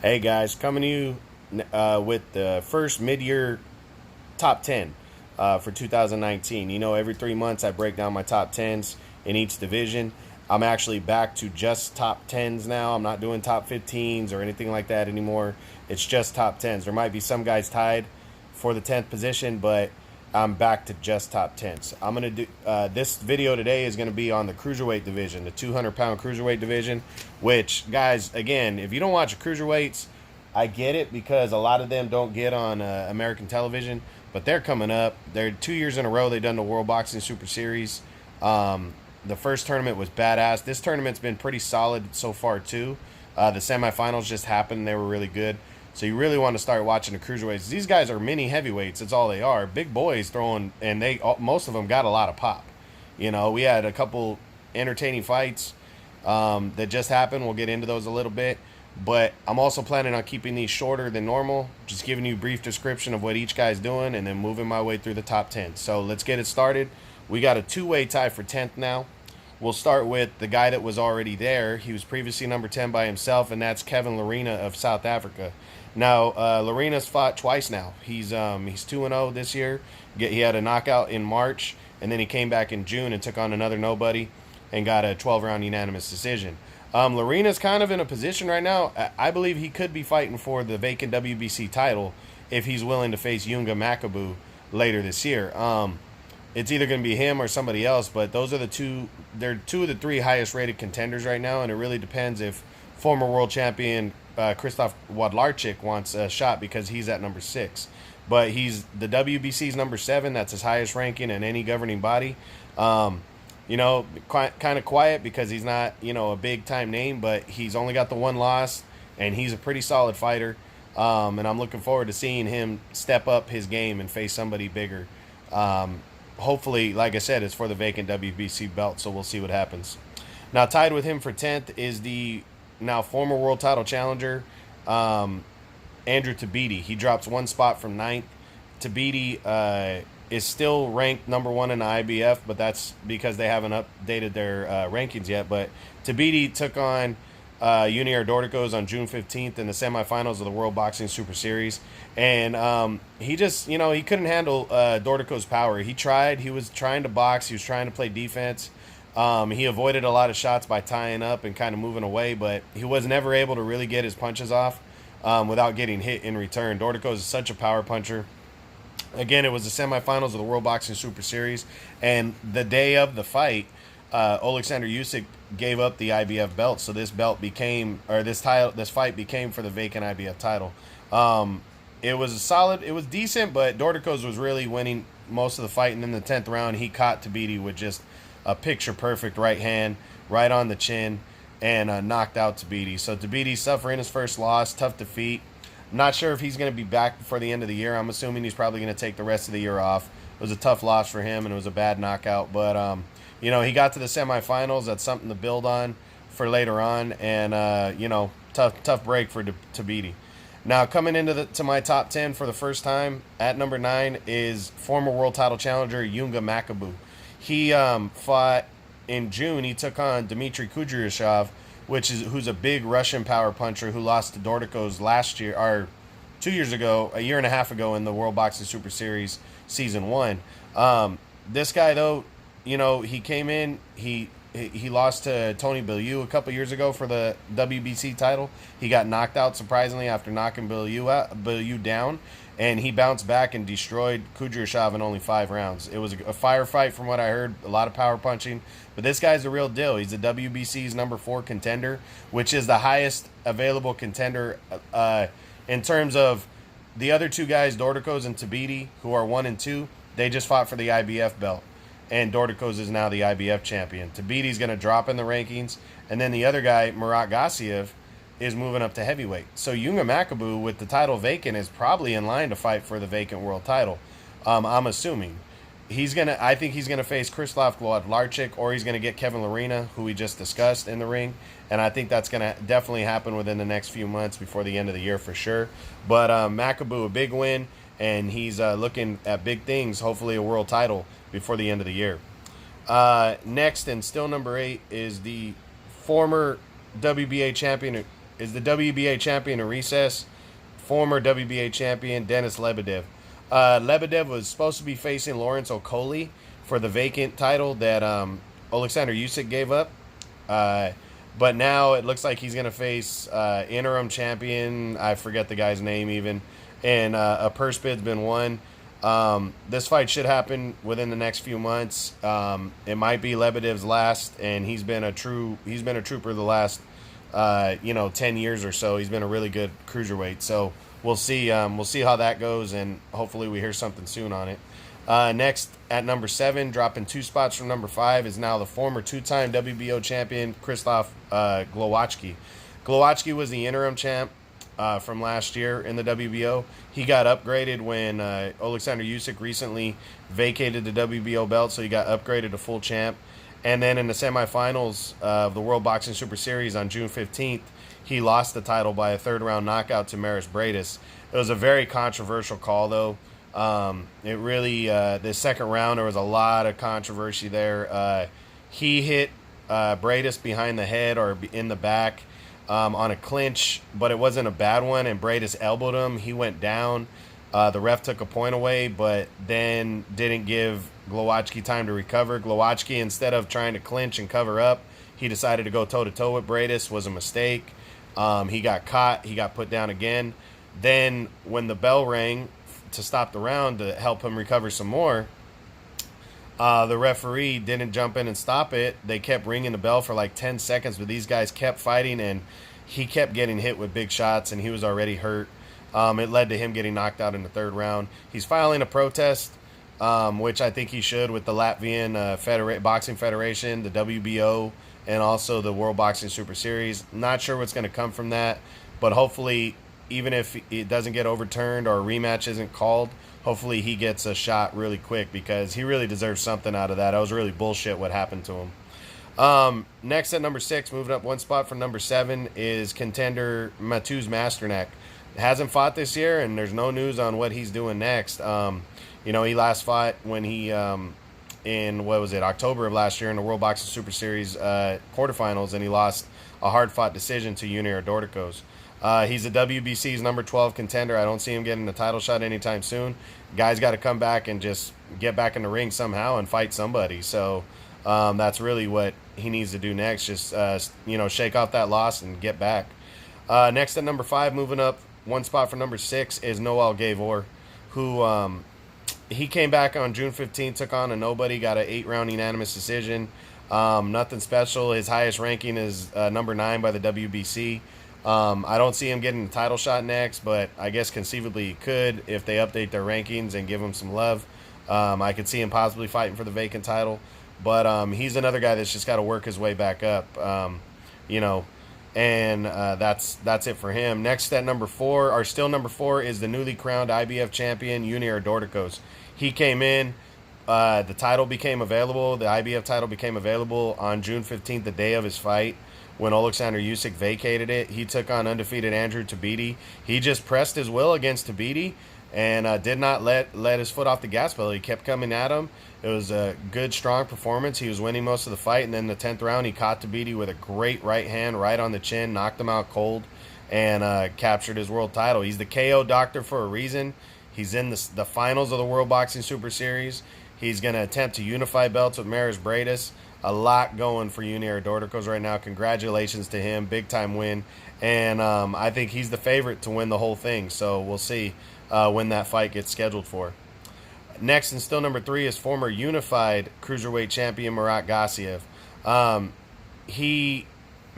Hey guys, coming to you with the first mid-year top 10 for 2019. You know, every 3 months I break down my top 10s in each division. I'm actually back to just top 10s now. I'm not doing top 15s or anything like that anymore. It's just top 10s. There might be some guys tied for the 10th position, but I'm back to just top 10s. I'm going to do this video today is going to be on the Cruiserweight division, the 200-pound Cruiserweight division, which, guys, again, if you don't watch Cruiserweights, I get it because a lot of them don't get on American television, but they're coming up. They're 2 years in a row. They've done the World Boxing Super Series. The first tournament was badass. This tournament's been pretty solid so far too. The semifinals just happened. They were really good. So you really want to start watching the cruiserweights. These guys are mini heavyweights. That's all they are. Big boys throwing, and most of them got a lot of pop. You know, we had a couple entertaining fights that just happened. We'll get into those a little bit. But I'm also planning on keeping these shorter than normal, just giving you a brief description of what each guy's doing and then moving my way through the top 10. So let's get it started. We got a two-way tie for 10th now. We'll start with the guy that was already there. He was previously number 10 by himself, and that's Kevin Lerena of South Africa. Now, Lorena's fought twice now. He's 2-0 this year. He had a knockout in March, and then he came back in June and took on another nobody and got a 12-round unanimous decision. Lorena's kind of in a position right now. I believe he could be fighting for the vacant WBC title if he's willing to face Yunga Makabu later this year. It's either going to be him or somebody else, but those are the two. They're two of the three highest rated contenders right now, and it really depends if former world champion Krzysztof Władlarczyk wants a shot because he's at number 6. But he's the WBC's number 7. That's his highest ranking in any governing body. You know, kind of quiet because he's not, you know, a big time name, but he's only got the one loss, and he's a pretty solid fighter. And I'm looking forward to seeing him step up his game and face somebody bigger. Hopefully, like I said, it's for the vacant WBC belt, so we'll see what happens. Now, tied with him for 10th is the now former world title challenger, Andrew Tabiti. He drops one spot from 9th. Tabiti is still ranked number 1 in the IBF, but that's because they haven't updated their rankings yet. But Tabiti took on Junior Dorticos on June 15th in the semifinals of the World Boxing Super Series. And he just, you know, he couldn't handle Dorticos' power. He tried. He was trying to box. He was trying to play defense. He avoided a lot of shots by tying up and kind of moving away, but he was never able to really get his punches off without getting hit in return. Dorticos is such a power puncher. Again, it was the semifinals of the World Boxing Super Series, and the day of the fight, Oleksandr Usyk gave up the IBF belt, so this fight became for the vacant IBF title. It was solid, it was decent, but Dorticos was really winning most of the fight, and in the 10th round, he caught Tabiti with just a picture-perfect right hand, right on the chin, and knocked out Tabiti. So Tabiti suffering his first loss, tough defeat. I'm not sure if he's going to be back before the end of the year. I'm assuming he's probably going to take the rest of the year off. It was a tough loss for him, and it was a bad knockout. But, you know, he got to the semifinals. That's something to build on for later on. And, you know, tough break for Tabiti. Now, coming into to my top 10 for the first time, at number 9 is former world title challenger Yunga Makabu. He fought in June. He took on Dmitry Kudryashov, who's a big Russian power puncher who lost to Dorticos last year, or 2 years ago, a year and a half ago in the World Boxing Super Series Season 1. This guy, though, you know, he came in, he lost to Tony Bellew a couple years ago for the WBC title. He got knocked out, surprisingly, after knocking Bellew down, and he bounced back and destroyed Kudryashov in only 5 rounds. It was a firefight from what I heard, a lot of power punching. But this guy's the real deal. He's the WBC's number 4 contender, which is the highest available contender in terms of the other two guys, Dorticos and Tabiti, who are 1 and 2. They just fought for the IBF belt, and Dorticos is now the IBF champion. Tabiti's going to drop in the rankings, and then the other guy, Murat Gassiev, is moving up to heavyweight. So Yunga Makabu, with the title vacant, is probably in line to fight for the vacant world title. I'm assuming. I think he's gonna face Krzysztof Władlarczyk, or he's gonna get Kevin Lerena, who we just discussed, in the ring, and I think that's gonna definitely happen within the next few months before the end of the year for sure. But Makabu, a big win, and he's looking at big things. Hopefully, a world title before the end of the year. Next, and still number 8, is the former WBA champion is the WBA champion in recess, former WBA champion Denis Lebedev. Lebedev was supposed to be facing Lawrence Okolie for the vacant title that Alexander Usyk gave up. But now it looks like he's going to face interim champion. I forget the guy's name even. And a purse bid's been won. This fight should happen within the next few months. It might be Lebedev's last, and he's been a trooper the last 10 years or so. He's been a really good cruiserweight. So we'll see how that goes, and hopefully we hear something soon on it. Next, at number 7, dropping 2 spots from number 5, is now the former 2-time WBO champion Krzysztof Glowacki. Glowacki was the interim champ from last year in the WBO. He got upgraded when Alexander Usyk recently vacated the WBO belt, so he got upgraded to full champ. And then in the semifinals of the World Boxing Super Series on June 15th, he lost the title by a third-round knockout to Maris Bradis. It was a very controversial call, though. It really, the second round, there was a lot of controversy there. He hit Bradis behind the head or in the back on a clinch, but it wasn't a bad one, and Bradis elbowed him. He went down. The ref took a point away, but then didn't give Glowacki time to recover. Glowacki, instead of trying to clinch and cover up, he decided to go toe-to-toe with Bradis. Was a mistake. He got caught. He got put down again. Then when the bell rang to stop the round to help him recover some more, the referee didn't jump in and stop it. They kept ringing the bell for like 10 seconds, but these guys kept fighting, and he kept getting hit with big shots, and he was already hurt. It led to him getting knocked out in the third round. He's filing a protest, which I think he should, with the Latvian Boxing Federation, the WBO, and also the World Boxing Super Series. Not sure what's going to come from that, but hopefully, even if it doesn't get overturned or a rematch isn't called, hopefully he gets a shot really quick, because he really deserves something out of that. That was really bullshit what happened to him. Next at number 6, moving up 1 spot from number 7, is contender Mateusz Masternak. Hasn't fought this year, and there's no news on what he's doing next. He last fought when he in October of last year in the World Boxing Super Series quarterfinals, and he lost a hard-fought decision to Junior Dorticos. He's a WBC's number 12 contender. I don't see him getting the title shot anytime soon. Guy's got to come back and just get back in the ring somehow and fight somebody. So that's really what he needs to do next. Just shake off that loss and get back. Next at number 5, moving up 1 spot for number 6, is Noel Gavor, who he came back on June 15th, took on a nobody, got an 8-round unanimous decision. Nothing special. His highest ranking is number 9 by the WBC. I don't see him getting the title shot next, but I guess conceivably he could if they update their rankings and give him some love. I could see him possibly fighting for the vacant title, but he's another guy that's just got to work his way back up, and that's it for him. Next at number 4, number 4, is the newly crowned IBF champion Junior Dorticos. He came in. The title became available. The IBF title became available on June 15th, the day of his fight, when Alexander Usyk vacated it. He took on undefeated Andrew Tabiti. He just pressed his will against Tabiti and did not let his foot off the gas pedal. He kept coming at him. It was a good, strong performance. He was winning most of the fight, and then the 10th round, he caught Tabiti with a great right hand right on the chin, knocked him out cold, and captured his world title. He's the KO doctor for a reason. He's in the finals of the World Boxing Super Series. He's going to attempt to unify belts with Maris Bradis. A lot going for Junior Dorticos right now. Congratulations to him. Big-time win. And I think he's the favorite to win the whole thing. So we'll see when that fight gets scheduled for. Next, and still number 3, is former unified cruiserweight champion Murat Gassiev. He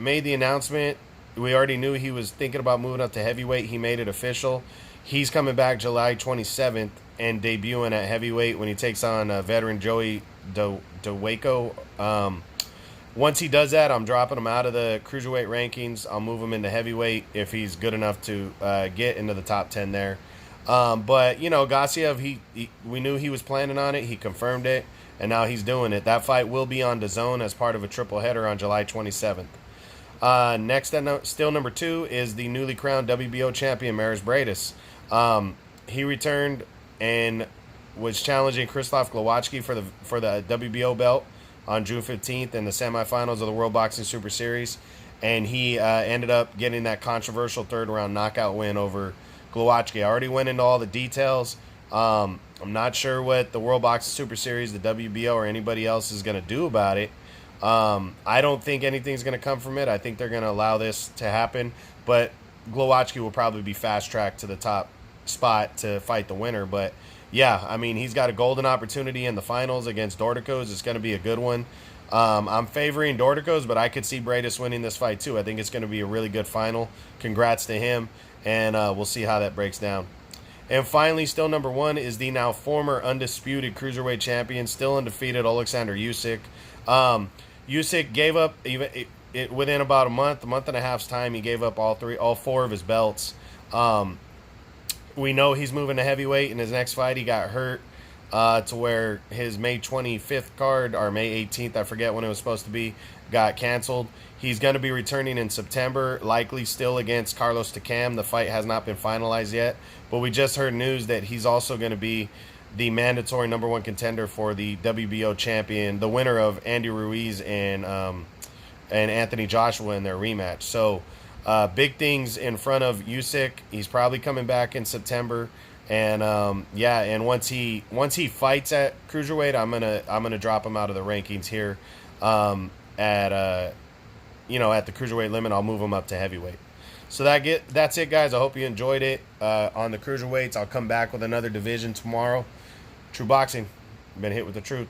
made the announcement. We already knew he was thinking about moving up to heavyweight. He made it official. He's coming back July 27th and debuting at heavyweight when he takes on veteran Joey DeWaco. Once he does that, I'm dropping him out of the cruiserweight rankings. I'll move him into heavyweight if he's good enough to get into the top 10 there. But, Gassiev, we knew he was planning on it. He confirmed it, and now he's doing it. That fight will be on DAZN as part of a triple header on July 27th. Next, still number 2, is the newly crowned WBO champion, Maris Bradis. He returned and was challenging Krzysztof Glowacki for the WBO belt on June 15th in the semifinals of the World Boxing Super Series. and he ended up getting that controversial third round knockout win over Glowacki. I already went into all the details. I'm not sure what the World Boxing Super Series, the WBO, or anybody else is going to do about it. I don't think anything's going to come from it. I think they're going to allow this to happen, but Glowacki will probably be fast-tracked to the top spot to fight the winner. But yeah, I mean, he's got a golden opportunity in the finals against Dorticos. It's going to be a good one. I'm favoring Dorticos, but I could see Bradis winning this fight too. I think it's going to be a really good final. Congrats to him, and we'll see how that breaks down. And finally, still number one is the now former undisputed cruiserweight champion, still undefeated, Alexander Usyk. Usyk gave up within about a month and a half's time. He gave up all four of his belts. We know he's moving to heavyweight. In his next fight, he got hurt to where his May 25th card, or May 18th, I forget when it was supposed to be, got canceled. He's going to be returning in September, likely still against Carlos Takam. The fight has not been finalized yet, but we just heard news that he's also going to be the mandatory number one contender for the WBO champion, the winner of Andy Ruiz and Anthony Joshua in their rematch. So big things in front of Usyk. He's probably coming back in September, and and once he fights at cruiserweight, I'm gonna drop him out of the rankings here at the cruiserweight limit. I'll move him up to heavyweight. So that's it, guys. I hope you enjoyed it on the cruiserweights. I'll come back with another division tomorrow. True Boxing, been hit with the truth.